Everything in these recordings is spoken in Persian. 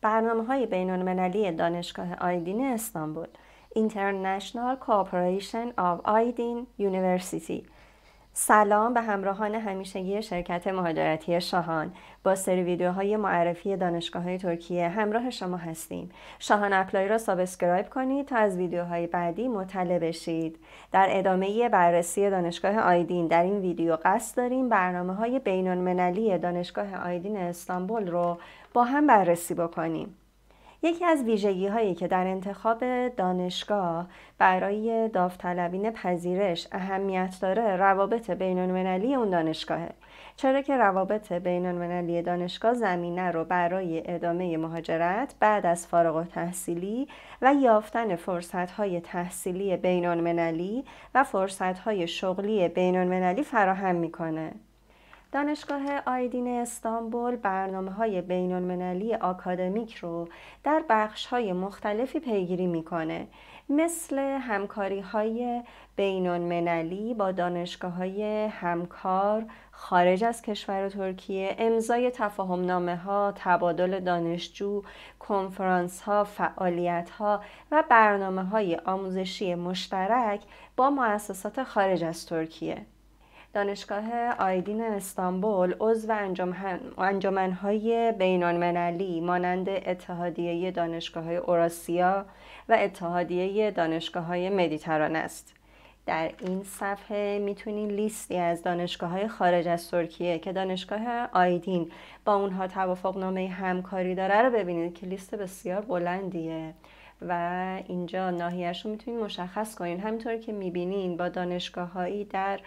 برنامه‌های بین‌المللی دانشگاه آیدین استانبول International Cooperation of آیدین University. سلام به همراهان همیشگی شرکت مهاجرتی شاهان. با سری ویدیوهای معرفی دانشگاه‌های ترکیه همراه شما هستیم. شاهان اپلای را سابسکرایب کنید تا از ویدیوهای بعدی مطلع بشید. در ادامه بررسی دانشگاه آیدین در این ویدیو قصد داریم برنامه‌های بین‌المللی دانشگاه آیدین استانبول رو با هم بررسی بکنیم. یکی از ویژگی‌هایی که در انتخاب دانشگاه برای داوطلبین پذیرش اهمیت داره روابط بین‌المللی اون دانشگاهه، چرا که روابط بین‌المللی دانشگاه زمینه رو برای ادامه مهاجرت بعد از فارغ التحصیلی و یافتن فرصت‌های تحصیلی بین‌المللی و فرصت‌های شغلی بین‌المللی فراهم می‌کنه. دانشگاه آیدین استانبول برنامه‌های بین‌المللی آکادمیک رو در بخش‌های مختلفی پیگیری می‌کنه، مثل همکاری‌های بین‌المللی با دانشگاه‌های همکار خارج از کشور ترکیه، امضای تفاهم‌نامه‌ها، تبادل دانشجو، کنفرانس‌ها، فعالیت‌ها و برنامه‌های آموزشی مشترک با مؤسسات خارج از ترکیه. دانشگاه آیدین استانبول عضو انجمن‌های بین‌المللی مانند اتحادیه دانشگاه‌های اوراسیا و اتحادیه دانشگاه‌های مدیترانه است. در این صفحه میتونین لیستی از دانشگاه‌های خارج از ترکیه که دانشگاه آیدین با اونها توافقنامه همکاری داره رو ببینید که لیست بسیار بلندیه و اینجا ناحیه‌اش رو میتونین مشخص کنین. همینطور که میبینین با دانشگاه‌هایی در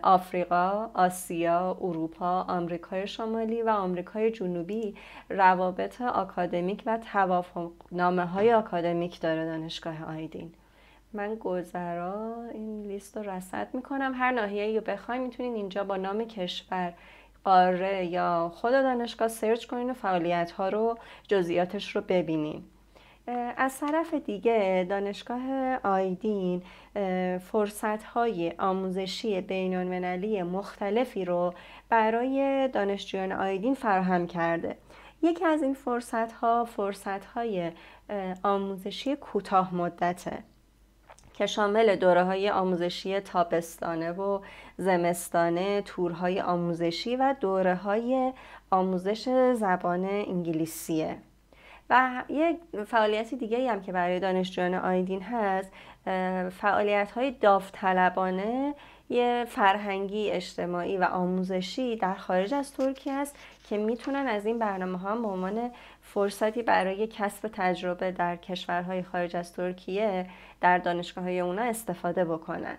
آفریقا، آسیا، اروپا، آمریکای شمالی و آمریکای جنوبی روابط آکادمیک و توافقنامه‌های آکادمیک داره دانشگاه آیدین. من گذرا این لیست رو رصد میکنم. هر ناحیه‌ای رو بخواید میتونین اینجا با نام کشور، قاره یا خود دانشگاه سرچ کنین و فعالیت‌ها رو، جزئیاتش رو ببینین. از طرف دیگه دانشگاه آیدین فرصت‌های آموزشی بین‌المللی مختلفی رو برای دانشجویان آیدین فراهم کرده. یکی از این فرصت‌های آموزشی کوتاه مدته که شامل دوره‌های آموزشی تابستانه و زمستانه، تورهای آموزشی و دوره‌های آموزش زبان انگلیسیه. و یک فعالیت دیگه هم که برای دانشجویان آیدین هست، فعالیت‌های داوطلبانه یه فرهنگی، اجتماعی و آموزشی در خارج از ترکیه است که میتونن از این برنامه‌ها به عنوان فرصتی برای کسب تجربه در کشورهای خارج از ترکیه در دانشگاه‌های اونا استفاده بکنن.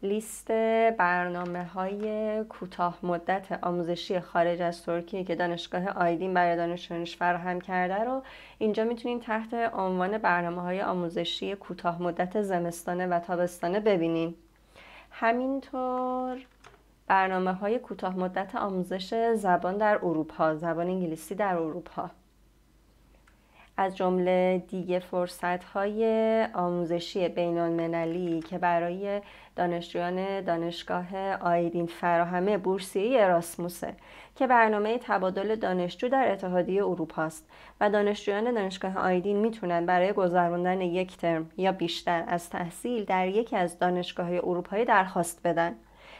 لیست برنامه‌های کوتاه مدت آموزشی خارج از ترکیه که دانشگاه آیدین برای دانشجویانش فراهم کرده رو اینجا میتونین تحت عنوان برنامه‌های آموزشی کوتاه مدت زمستانه و تابستانه ببینین. همینطور برنامه‌های کوتاه مدت آموزش زبان در اروپا، زبان انگلیسی در اروپا. از جمله دیگه فرصت‌های آموزشی بین‌المللی که برای دانشجویان دانشگاه آیدین فراهمه، بورسیه اراسموسه که برنامه تبادل دانشجو در اتحادیه اروپا است و دانشجویان دانشگاه آیدین میتونن برای گذراندن یک ترم یا بیشتر از تحصیل در یکی از دانشگاه‌های اروپایی درخواست بدن.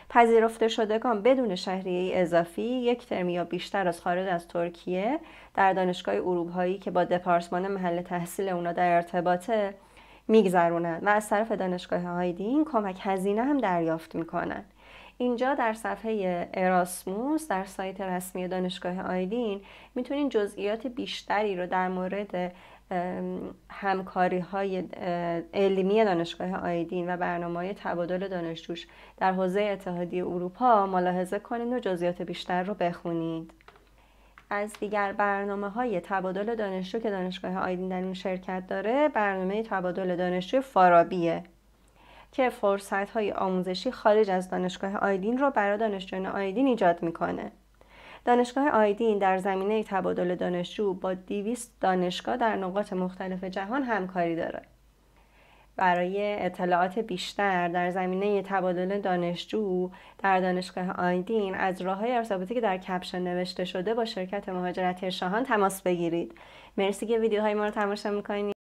پذیرفته شدگان بدون شهریه اضافی یک ترم یا بیشتر از خارج از ترکیه در دانشگاه اروپایی که با دپارتمان محل تحصیل اونا در ارتباطه میگذرونن و از طرف دانشگاه آیدین کمک هزینه هم دریافت میکنن. اینجا در صفحه اراسموس در سایت رسمی دانشگاه آیدین میتونین جزئیات بیشتری رو در مورد همکاری‌های علمی دانشگاه آیدین و برنامه‌های تبادل دانشجوش در حوزه اتحادیه اروپا ملاحظه کنید و جزئیات بیشتر رو بخونید. از دیگر برنامه‌های تبادل دانشجو که دانشگاه آیدین در این شرکت داره، برنامه تبادل دانشجو فارابیه که فرصت‌های آموزشی خارج از دانشگاه آیدین رو برای دانشجویان آیدین ایجاد می‌کنه. دانشگاه آیدین در زمینه تبادل دانشجو با 200 دانشگاه در نقاط مختلف جهان همکاری داره برای اطلاعات بیشتر در زمینه تبادل دانشجو در دانشگاه آیدین از راه‌های ارتباطی که در کپشن نوشته شده با شرکت مهاجرتی شاهان تماس بگیرید. مرسی که ویدیوهای ما رو تماشا میکنید.